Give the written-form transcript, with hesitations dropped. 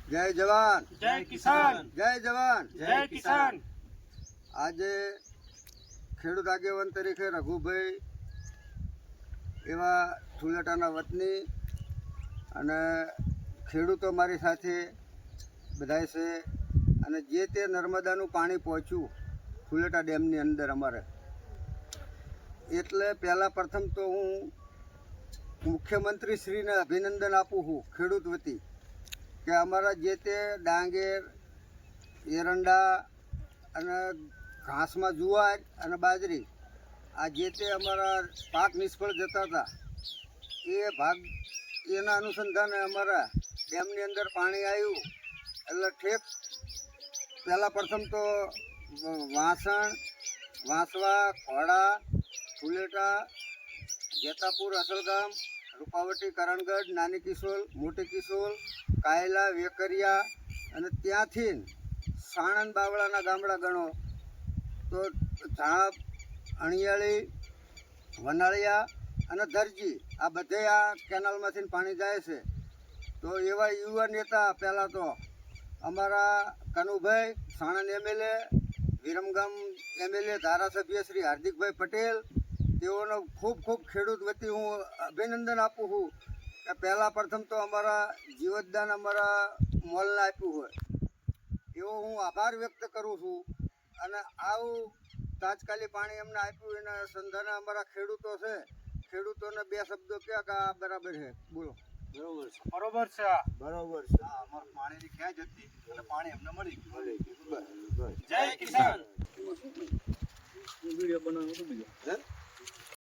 જય જવાન, જય કિસાન, જય જવાન, જય કિસાન. આજે ખેડૂત આગેવાન તરીકે રઘુભાઈ એવા ઠુલેટાના વતની અને ખેડૂતો મારી સાથે બધાય છે અને જે તે નર્મદાનું પાણી પહોંચ્યું ઠુલેટા ડેમની અંદર અમારે, એટલે પહેલાં પ્રથમ તો હું મુખ્યમંત્રી શ્રીને અભિનંદન આપું છું ખેડૂત વતી કે અમારા જે તે ડાંગેર, એરંડા અને ઘાસમાં જુવાર અને બાજરી આ જે તે અમારા પાક નિષ્ફળ જતા હતા એના અનુસંધાને અમારા ડેમની અંદર પાણી આવ્યું. એટલે ઠેક પહેલાં પ્રથમ તો વાસણ, વાંસવા, ખોડા, ઠુલેટા, જેતાપુર, અસલગામ, રૂપાવટી, કરણગઢ, નાની કિશોલ, મોટી કિશોલ, કાયલા, વેકરિયા અને ત્યાંથી સાણંદ બાવળાના ગામડા ગણો તો ઝાપ, અણિયાળી, વનાળિયા અને દરજી આ બધે આ કેનાલમાંથી પાણી જાય છે. તો એવા યુવા નેતા પહેલાં તો અમારા કનુભાઈ સાણંદ એમએલએ, વિરમગામ એમએલએ, ધારાસભ્ય શ્રી હાર્દિકભાઈ પટેલ, તેઓનો ખૂબ ખૂબ ખેડૂત વતી હું અભિનંદન આપું છું કે પહેલાં પ્રથમ તો અમારા જીવતદાન અમારા મોલને આપ્યું હોય એવો હું આભાર વ્યક્ત કરું છું. અને આવું તાત્કાલિક પાણી અમને આપ્યું એના સંધાને અમારા ખેડૂતો છે, ખેડૂતોને બે શબ્દો કહ્યા કે આ બરાબર છે. બોલો. બરોબર છે. બરાબર છે. અમારું પાણીની ખેંચ હતી અને પાણી અમને મળી ગયું. જય કિસાન. વિડીયો બનાવો તો બીજો.